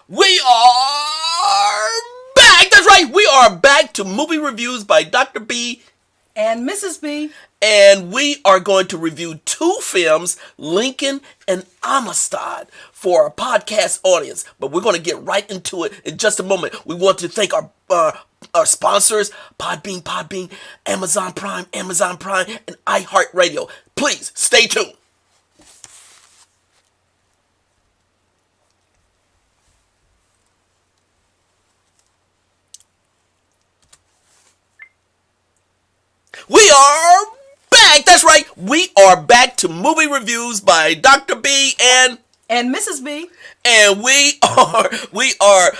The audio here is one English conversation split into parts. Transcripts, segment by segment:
We are back. That's right. We are back to movie reviews by Dr. B and Mrs. B. And we are going to review two films, Lincoln and Amistad, for our podcast audience. But we're going to get right into it in just a moment. We want to thank our sponsors, Podbean, Amazon Prime, and iHeartRadio. Please stay tuned. We are back. That's right. We are back to movie reviews by Dr. B and Mrs. B. And we are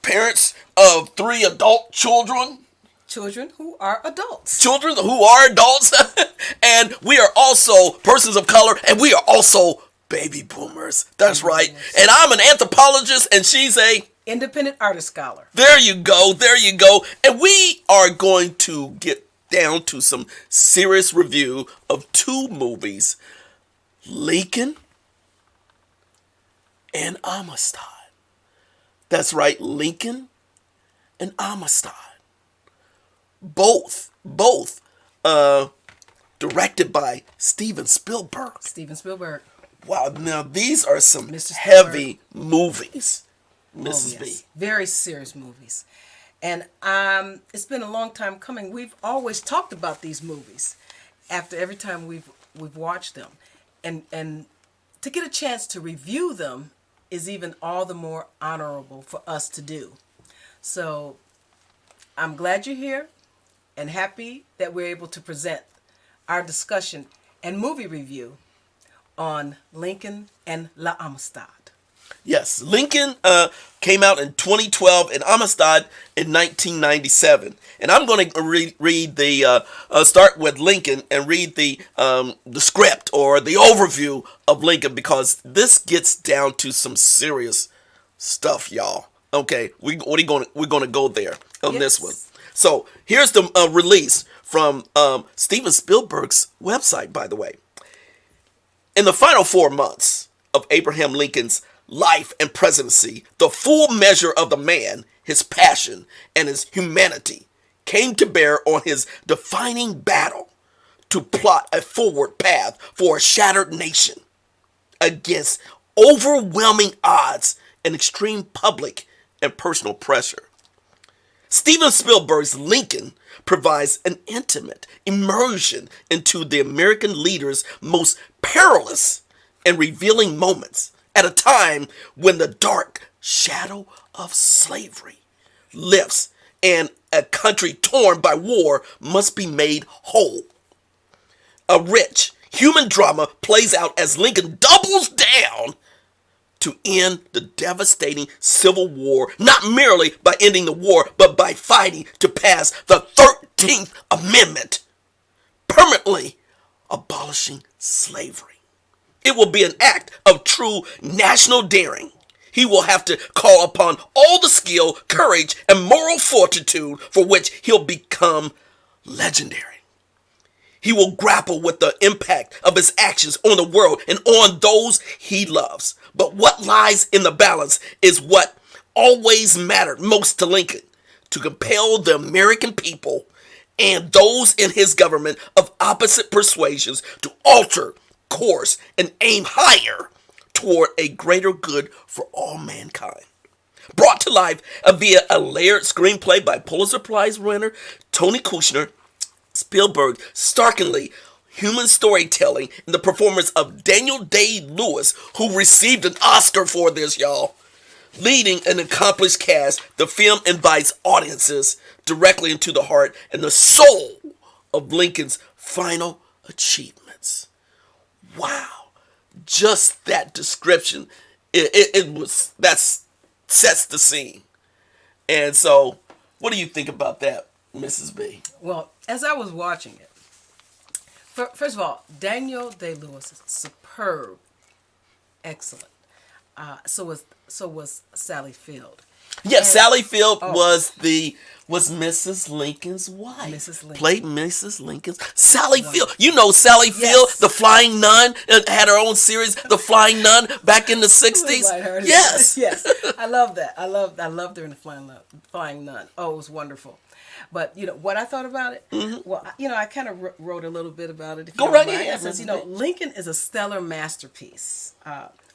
parents of 3 adult children. Children who are adults. Children who are adults. And we are also persons of color, and we are also baby boomers. That's right. And I'm an anthropologist, and she's a independent artist scholar. There you go. And we are going to get down to some serious review of 2 movies, Lincoln and Amistad. That's right, Lincoln and Amistad. Both directed by Steven Spielberg. Wow, now these are some heavy movies, Mrs. B. Very serious movies. And it's been a long time coming. We've always talked about these movies after every time we've watched them. And to get a chance to review them is even all the more honorable for us to do. So I'm glad you're here and happy that we're able to present our discussion and movie review on Lincoln and La Amistad. Yes, Lincoln came out in 2012 and Amistad in 1997. And I'm going to read the start with Lincoln and read the script or the overview of Lincoln, because this gets down to some serious stuff, y'all. Okay, we're going to go there on this one. So here's the release from Steven Spielberg's website, by the way. In the final 4 months of Abraham Lincoln's life and presidency, the full measure of the man, his passion, and his humanity came to bear on his defining battle to plot a forward path for a shattered nation against overwhelming odds and extreme public and personal pressure. Steven Spielberg's Lincoln provides an intimate immersion into the American leader's most perilous and revealing moments, at a time when the dark shadow of slavery lifts and a country torn by war must be made whole. A rich human drama plays out as Lincoln doubles down to end the devastating Civil War, not merely by ending the war, but by fighting to pass the 13th Amendment, permanently abolishing slavery. It will be an act of true national daring. He will have to call upon all the skill, courage, and moral fortitude for which he'll become legendary. He will grapple with the impact of his actions on the world and on those he loves. But what lies in the balance is what always mattered most to Lincoln: to compel the American people and those in his government of opposite persuasions to alter course and aim higher toward a greater good for all mankind. Brought to life via a layered screenplay by Pulitzer Prize winner Tony Kushner, Spielberg starkly human storytelling in the performance of Daniel Day-Lewis, who received an Oscar for this, y'all. Leading an accomplished cast, the film invites audiences directly into the heart and the soul of Lincoln's final achievements. Wow, just that description, that sets the scene. And so, what do you think about that, Mrs. B? Well, as I was watching it, first of all, Daniel Day-Lewis is superb, excellent. So was Sally Field. Yeah, And Sally Field oh, was Mrs. Lincoln's wife. Mrs. Lincoln, Played Mrs. Lincoln's Sally Field. wonderful. You know Sally Field, Yes. the Flying Nun, had her own series, The Flying Nun, back in the Little 60s. lighthearted. Yes. Yes, I love that. I loved her in the Flying Nun. Oh, it was wonderful. But what I thought about it. Well, I kind of wrote a little bit about it. If you Go don't right mind. ahead. It says, Lincoln is a stellar masterpiece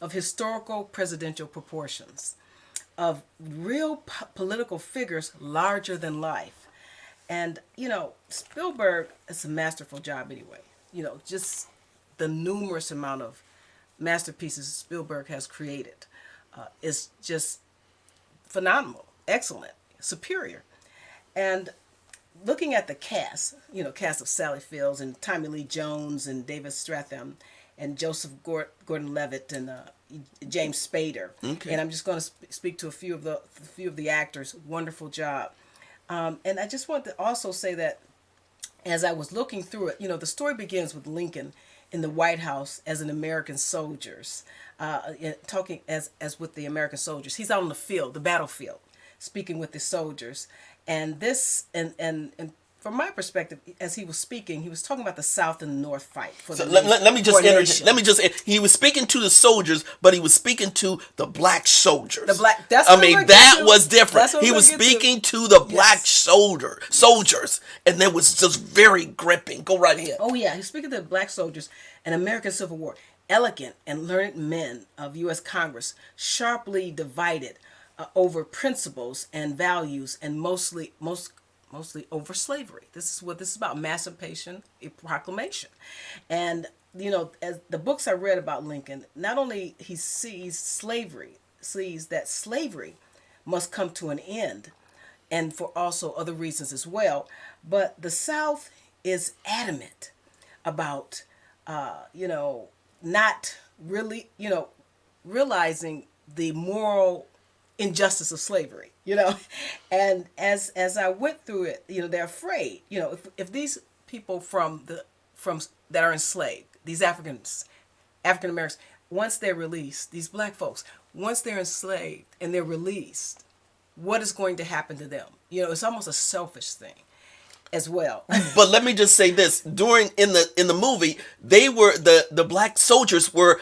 of historical presidential proportions, of real political figures larger than life. And, Spielberg, it's a masterful job anyway. Just the numerous amount of masterpieces Spielberg has created is just phenomenal, excellent, superior. And looking at the cast of Sally Fields and Tommy Lee Jones and David Strathairn and Joseph Gordon-Levitt and James Spader. Okay. And I'm just going to speak to a few of the actors. Wonderful job. And I just want to also say that as I was looking through it, the story begins with Lincoln in the White House as an American soldiers, talking as with the American soldiers. He's out on the field, the battlefield, speaking with the soldiers. And this, and from my perspective, as he was speaking, he was talking about the South and the North fight. Let me just interject. He was speaking to the soldiers, but he was speaking to the black soldiers. That was different. He was speaking to the black soldiers, and that was just very gripping. Go right ahead. Oh yeah, he's speaking to the black soldiers and American Civil War. Elegant and learned men of U.S. Congress, sharply divided over principles and values, and mostly over slavery. This is about, Emancipation Proclamation. And as the books I read about Lincoln, not only he sees that slavery must come to an end, and for also other reasons as well, but the South is adamant about not really realizing the moral injustice of slavery, and as I went through it, they're afraid, if these people from that are enslaved, these African Americans, once they're released, these black folks, once they're enslaved and they're released, what is going to happen to them? It's almost a selfish thing as well. But let me just say this: in the movie, they were the black soldiers were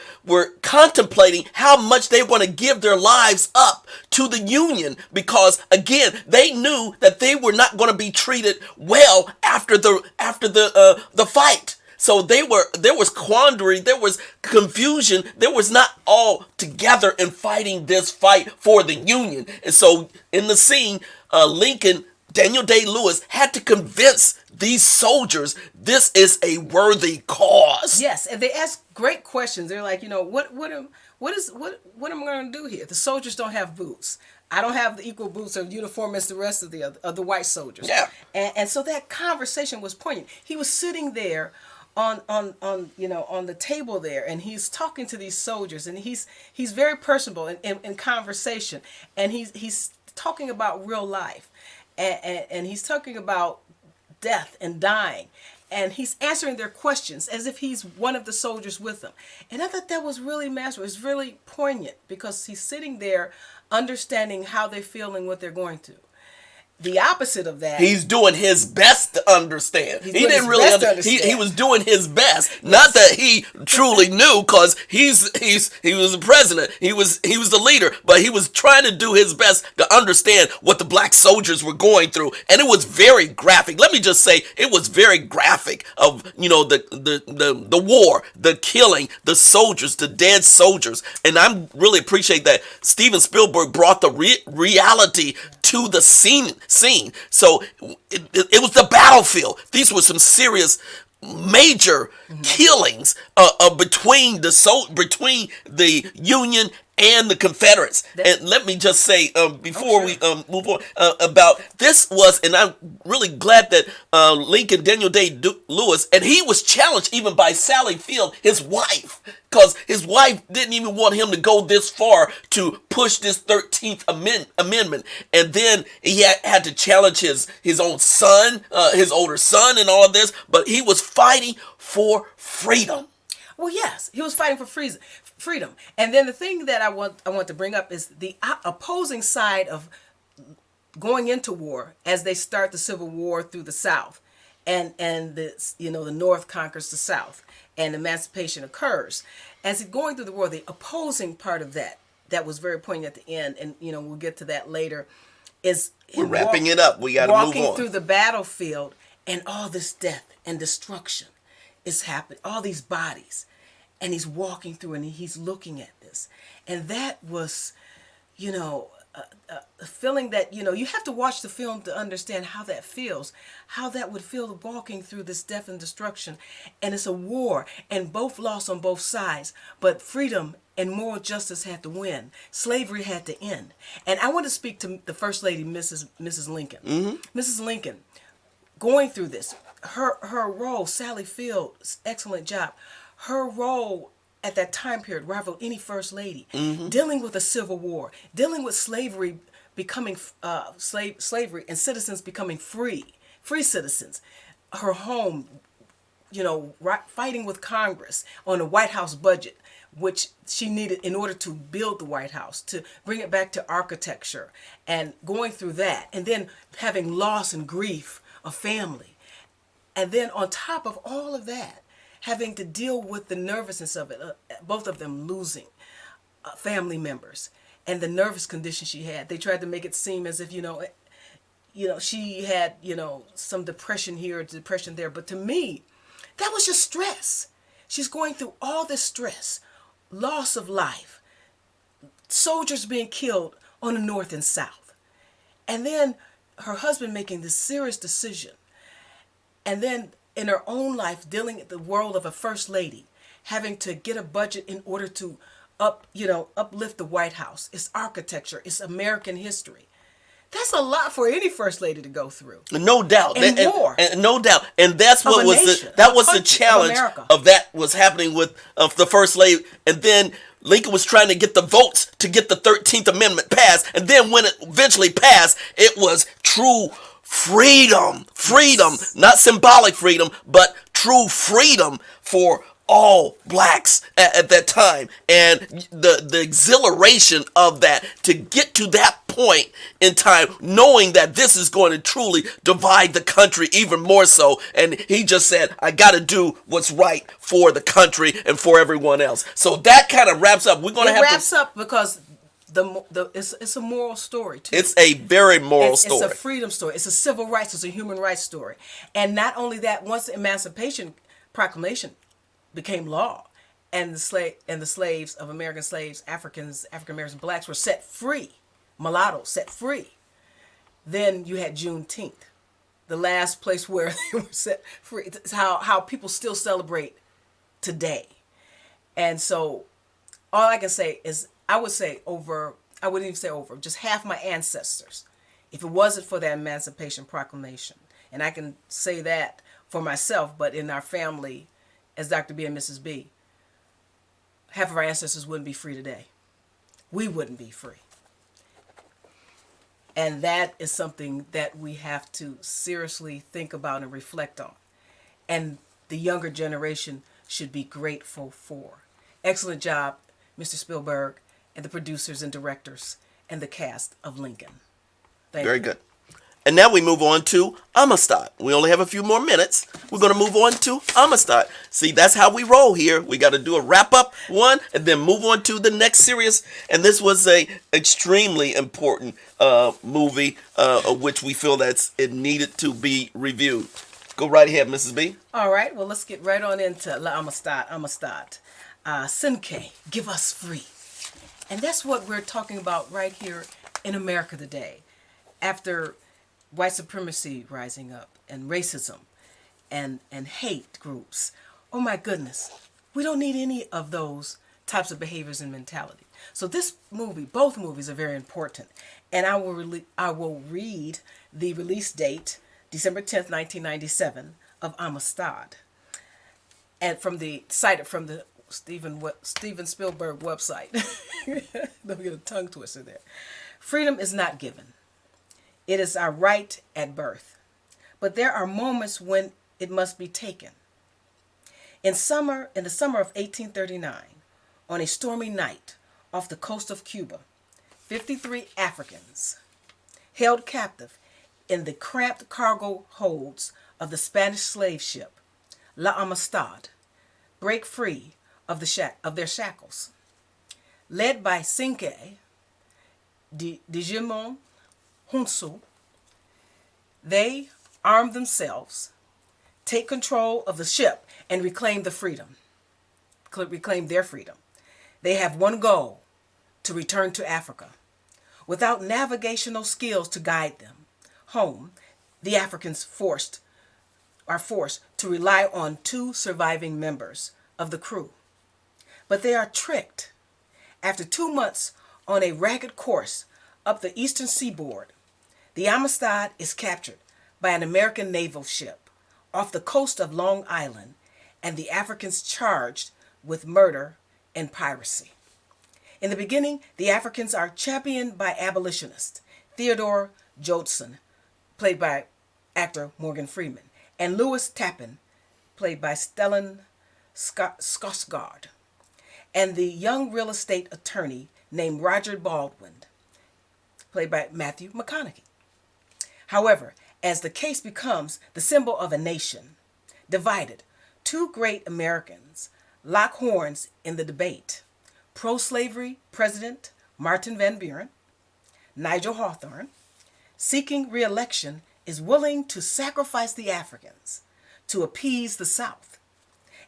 contemplating how much they want to give their lives up to the Union, because again, they knew that they were not going to be treated well after the fight. So there was quandary, there was confusion, there was not all together in fighting this fight for the Union. And so in the scene, Lincoln, Daniel Day-Lewis, had to convince these soldiers this is a worthy cause. Yes, and they ask great questions. They're like, what am I going to do here? The soldiers don't have boots. I don't have the equal boots or uniform as the rest of the white soldiers. Yeah. And so that conversation was poignant. He was sitting there on the table there, and he's talking to these soldiers, and he's very personable in conversation, and he's talking about real life. And he's talking about death and dying, and he's answering their questions as if he's one of the soldiers with them. And I thought that was really masterful. It's really poignant because he's sitting there understanding how they feel and what they're going through. The opposite of that, he's doing his best to understand. He didn't really understand. He was doing his best. Yes. Not that he truly knew, because he was the president. He was the leader, but he was trying to do his best to understand what the black soldiers were going through, and it was very graphic. Let me just say, it was very graphic of the war, the killing, the soldiers, the dead soldiers, and I really appreciate that Steven Spielberg brought the reality to the scene. So it was the battlefield. These were some serious, major killings between the Union and the Confederates. And let me just say, before we move on, about this was, and I'm really glad that Lincoln, Daniel Day-Lewis, and he was challenged even by Sally Field, his wife, because his wife didn't even want him to go this far to push this 13th Amendment. And then he had to challenge his own son, his older son, and all of this, but he was fighting for freedom. Well, yes, he was fighting for freedom. And then the thing that I want to bring up is the opposing side of going into war as they start the Civil War through the South, and the the North conquers the South, and emancipation occurs. As it going through the war, the opposing part of that was very poignant at the end, and we'll get to that later. Is We're wrapping it up. We got to move walking on. through the battlefield, and all this death and destruction is happening. All these bodies, and he's walking through, and he's looking at this, and that was, a feeling that you have to watch the film to understand how that feels, how that would feel walking through this death and destruction. And it's a war, and both lost on both sides, but freedom and moral justice had to win. Slavery had to end. And I want to speak to the First Lady, Mrs. Lincoln. Mrs. Lincoln, going through this, her role, Sally Field's excellent job, her role at that time period rivaled any first lady. Dealing with a civil war, dealing with slavery, becoming slavery, and citizens becoming free citizens. Her home, fighting with Congress on the White House budget, which she needed in order to build the White House, to bring it back to architecture, and going through that, and then having loss and grief of family. And then on top of all of that, having to deal with the nervousness of it, both of them losing family members, and the nervous condition she had. They tried to make it seem as if, she had, some depression here or depression there. But to me, that was just stress. She's going through all this stress, loss of life, soldiers being killed on the North and South. And then her husband making this serious decision. And then in her own life, dealing with the world of a first lady, having to get a budget in order to uplift the White House. It's architecture. It's American history. That's a lot for any first lady to go through. No doubt. And war. And no doubt. And that's what was nation, the challenge of that was happening with the first lady. And then Lincoln was trying to get the votes to get the 13th Amendment passed. And then when it eventually passed, it was true freedom. Freedom. Not symbolic freedom, but true freedom for all blacks at that time. And the exhilaration of that, to get to that point in time, knowing that this is going to truly divide the country even more so. And he just said, I got to do what's right for the country and for everyone else. So that kind of wraps up. We're going to have wraps up because it's a moral story too. It's a very moral story. It's a freedom story. It's a civil rights. It's a human rights story. And not only that, once the Emancipation Proclamation became law, and the slaves of American slaves, African Americans, blacks were set free, mulattoes set free. Then you had Juneteenth, the last place where they were set free. It's how people still celebrate today. And so all I can say is I wouldn't even say over, just half my ancestors, if it wasn't for that Emancipation Proclamation, and I can say that for myself, but in our family, as Dr. B and Mrs. B, half of our ancestors wouldn't be free today. We wouldn't be free. And that is something that we have to seriously think about and reflect on. And the younger generation should be grateful for. Excellent job, Mr. Spielberg, and the producers and directors and the cast of Lincoln. Thank you. Very good. And now we move on to AMISTAD. We only have a few more minutes. We're going to move on to AMISTAD. See, that's how we roll here. We got to do a wrap-up one and then move on to the next series. And this was a extremely important movie, of which we feel that it needed to be reviewed. Go right ahead, Mrs. B. All right. Well, let's get right on into AMISTAD. Sinke, give us free. And that's what we're talking about right here in America today. After white supremacy rising up, and racism, and hate groups. Oh my goodness. We don't need any of those types of behaviors and mentality. So this movie, both movies are very important. And I will read the release date, December 10th, 1997, of AMISTAD. And cited from the Steven Spielberg website. Don't get a tongue twister there. Freedom is not given. It is our right at birth. But there are moments when it must be taken. In the summer of 1839, on a stormy night off the coast of Cuba, 53 Africans held captive in the cramped cargo holds of the Spanish slave ship La Amistad break free of their shackles. Led by Cinque de Gimon Hunsu, they arm themselves, take control of the ship, and reclaim their freedom. They have one goal: to return to Africa. Without navigational skills to guide them home, the Africans are forced to rely on two surviving members of the crew. But they are tricked. After 2 months on a ragged course up the eastern seaboard, the Amistad is captured by an American naval ship off the coast of Long Island, and the Africans charged with murder and piracy. In the beginning, the Africans are championed by abolitionists Theodore Jodson, played by actor Morgan Freeman, and Lewis Tappan, played by Stellan Skarsgård, and the young real estate attorney named Roger Baldwin, played by Matthew McConaughey. However, as the case becomes the symbol of a nation divided, two great Americans lock horns in the debate. Pro-slavery President Martin Van Buren, Nigel Hawthorne, seeking re-election, is willing to sacrifice the Africans to appease the South,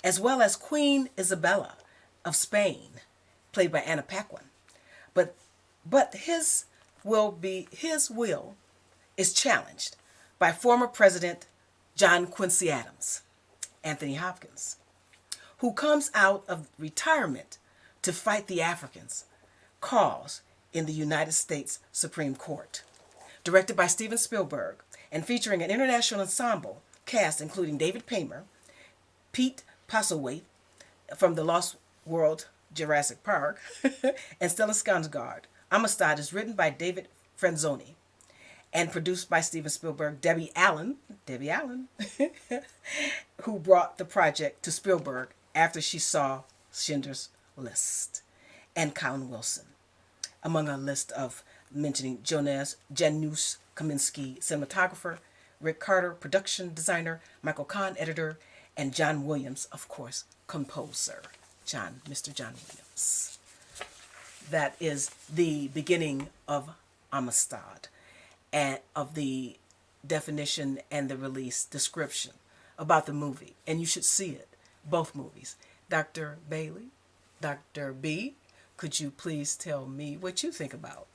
as well as Queen Isabella of Spain, played by Anna Paquin. But his will is challenged by former President John Quincy Adams, Anthony Hopkins, who comes out of retirement to fight the Africans' cause in the United States Supreme Court. Directed by Steven Spielberg and featuring an international ensemble cast including David Paymer, Pete Postlethwaite from The Lost World Jurassic Park, and Stellan Skarsgård, Amistad is written by David Franzoni and produced by Steven Spielberg. Debbie Allen, who brought the project to Spielberg after she saw Schindler's List, and Colin Wilson, among a list of mentioning Janusz Kaminski, cinematographer, Rick Carter, production designer, Michael Kahn, editor, and John Williams, of course, composer. Mr. John Williams. That is the beginning of Amistad, and of the definition and the release description about the movie. And you should see it, both movies. Dr. Bailey, Dr. B, could you please tell me what you think about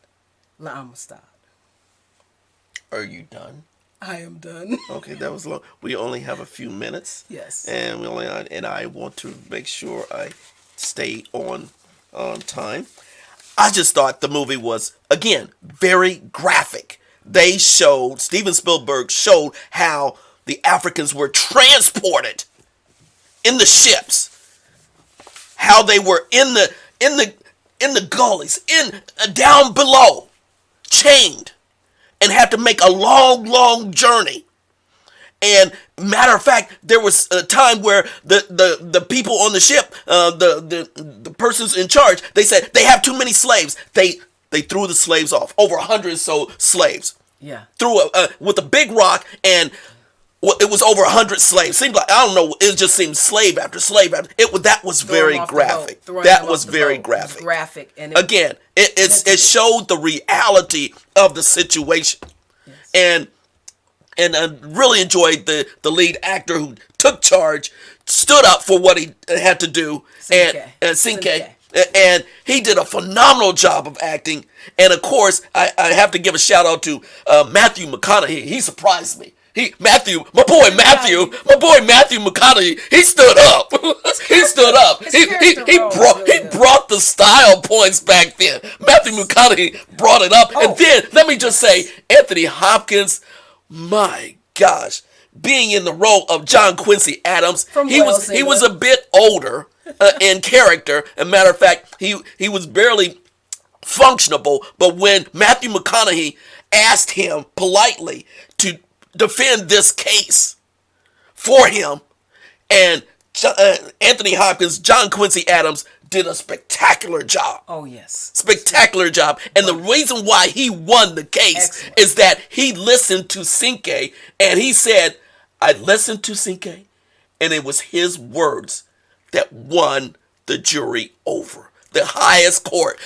La Amistad? Are you done? I am done. Okay, that was long. We only have a few minutes. Yes. And I want to make sure I stay on time. I just thought the movie was, again, very graphic. Steven Spielberg showed how the Africans were transported in the ships, how they were in the gullies, down below, chained, and had to make a long journey. And matter of fact, there was a time where the people on the ship, the persons in charge, they said they have too many slaves. They threw the slaves off. Over 100 or so slaves. Yeah. With a big rock, and it was over 100 slaves. Seemed like, I don't know, it just seemed slave after slave after. That was very graphic. That was very graphic. Graphic, and again, it showed the reality of the situation. Yes. And I really enjoyed the lead actor who took charge, stood up for what he had to do, Cinque. And he did a phenomenal job of acting. And of course, I have to give a shout out to Matthew McConaughey. He surprised me. My boy Matthew McConaughey, he stood up. He stood up. He brought the style points back then. Matthew McConaughey brought it up. And then, let me just say, Anthony Hopkins, my gosh, being in the role of John Quincy Adams, he was a bit older in character. As a matter of fact, he was barely functionable. But when Matthew McConaughey asked him politely to defend this case for him, and Anthony Hopkins, John Quincy Adams did a spectacular job. Oh, yes. Spectacular job. And the reason why he won the case Excellent. is that he listened to Cinque, and he said, I listened to Cinque, and it was his words that won the jury over. The highest court,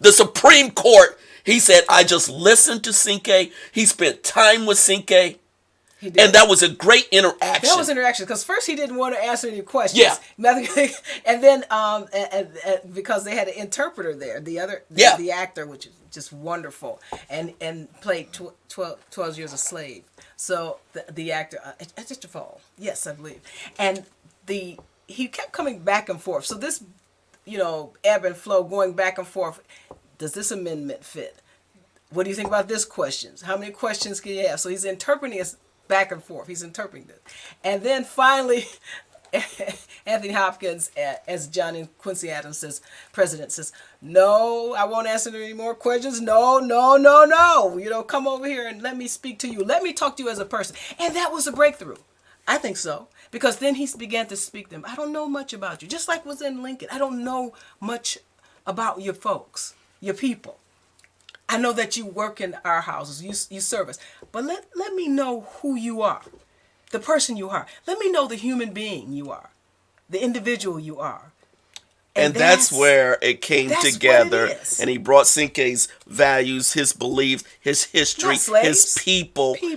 the Supreme Court. He said, I just listened to Cinque. He spent time with Cinque. He did. And that was a great interaction. That was interaction because first he didn't want to answer any questions. Yeah. And then because they had an interpreter there, the actor, which is just wonderful, and played 12 Years a Slave. So the actor, yes, I believe, and he kept coming back and forth. So this, ebb and flow, going back and forth. Does this amendment fit? What do you think about this questions? How many questions can you have? So he's interpreting us back and forth. He's interpreting this. And then finally, Anthony Hopkins, as John Quincy Adams says, president says, no, I won't answer any more questions. No, no, no, no. Come over here and let me speak to you. Let me talk to you as a person. And that was a breakthrough. I think so. Because then he began to speak to them. I don't know much about you. Just like was in Lincoln. I don't know much about your folks, your people. I know that you work in our houses, you serve us, but let me know who you are, the person you are. Let me know the human being you are, the individual you are. And that's where it came together. And he brought Cinque's values, his beliefs, his history, his people to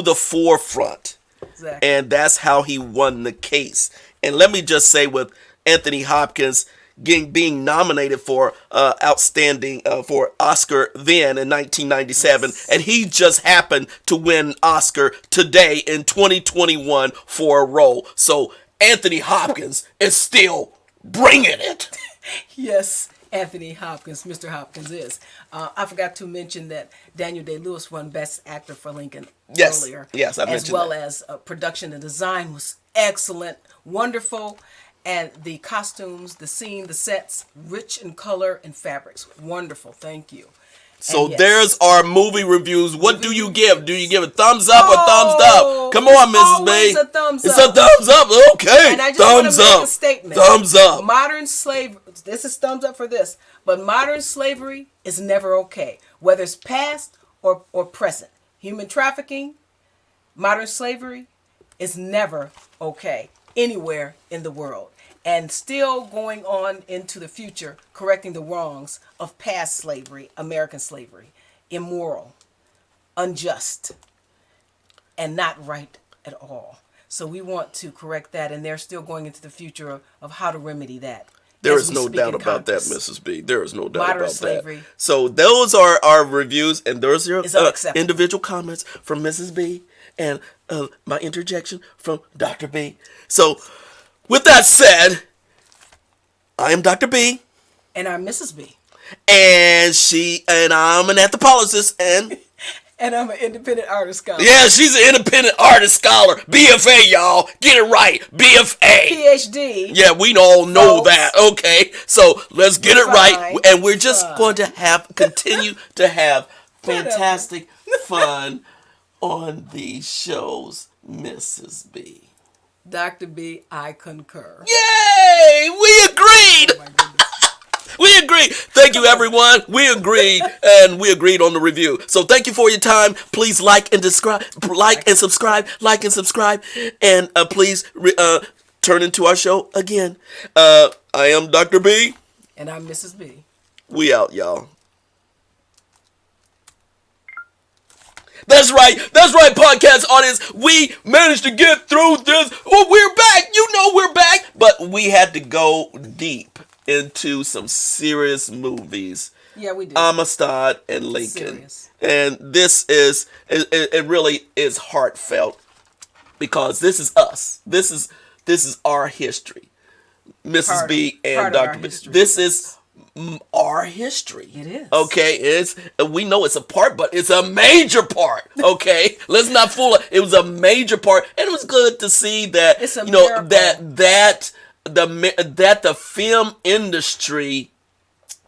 the forefront. Exactly. And that's how he won the case. And let me just say, with Anthony Hopkins being nominated for outstanding for Oscar then in 1997, yes. And he just happened to win Oscar today in 2021 for a role. So Anthony Hopkins is still bringing it. Yes, Anthony Hopkins, Mr. Hopkins is. I forgot to mention that Daniel Day-Lewis won Best Actor for Lincoln earlier. Yes, I mentioned as well that. As production and design was excellent, wonderful. And the costumes, the scene, the sets, rich in color and fabrics. Wonderful. Thank you. So yes. There's our movie reviews. What do you give? Do you give a thumbs up or thumbs up? Come on, Mrs. B. A thumbs it's up. a thumbs up. Okay. And I just thumbs want to make up. a statement. Thumbs up. Modern slavery, this is thumbs up for this, but modern slavery is never okay, whether it's past or present. Human trafficking, modern slavery is never okay anywhere in the world. And still going on into the future, correcting the wrongs of past slavery, American slavery, immoral, unjust, and not right at all. So we want to correct that, and they're still going into the future of how to remedy that. There is no doubt about that, Mrs. B. There is no doubt Modern about slavery. that. So those are our reviews, and those are your individual comments from Mrs. B. and my interjection from Dr. B. So with that said, I am Dr. B. And I'm Mrs. B. And I'm an anthropologist and I'm an independent artist scholar. Yeah, she's an independent artist scholar. BFA, y'all. Get it right. BFA. PhD. Yeah, we all know that. Okay. So let's get it right. And we're just going to continue to have fantastic fun on these shows, Mrs. B. Dr. B, I concur. Yay! We agreed! Oh we agreed. Thank you, everyone. We agreed, and we agreed on the review. So thank you for your time. Please like and subscribe, and please turn into our show again. I am Dr. B. And I'm Mrs. B. We out, y'all. That's right, podcast audience. We managed to get through this. Oh, we're back. We're back. But we had to go deep into some serious movies. Yeah, we did. AMISTAD and Lincoln. Serious. And this is, it really is heartfelt because this is us. This is our history. Mrs. B and Dr. B. This is our history. It is. Okay, we know it's a part, but it's a major part. Okay, let's not fool it. It was a major part, and it was good to see that that the film industry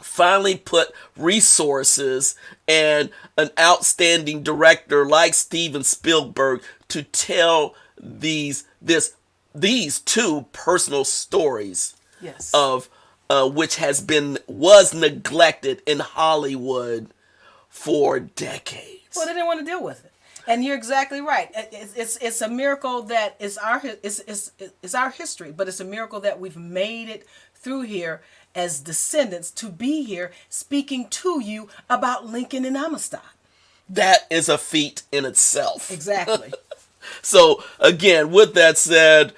finally put resources and an outstanding director like Steven Spielberg to tell this these two personal stories Yes. of which was neglected in Hollywood for decades. Well, they didn't want to deal with it, and you're exactly right. It's a miracle that is our history, but it's a miracle that we've made it through here as descendants to be here speaking to you about Lincoln and Amistad. That is a feat in itself. Exactly. So again, with that said,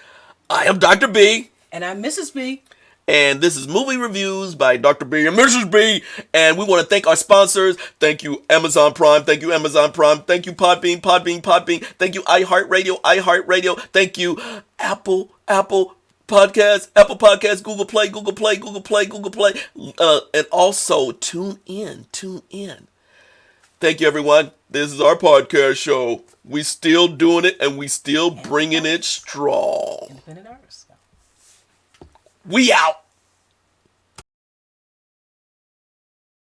I am Dr. B. And I'm Mrs. B. And this is Movie Reviews by Dr. B and Mrs. B. And we want to thank our sponsors. Thank you, Amazon Prime. Thank you, Amazon Prime. Thank you, Podbean. Thank you, iHeartRadio. Thank you, Apple Podcasts, Google Play. And also, tune in. Thank you, everyone. This is our podcast show. We still doing it, and we still bringing it strong. Independent artists. We out.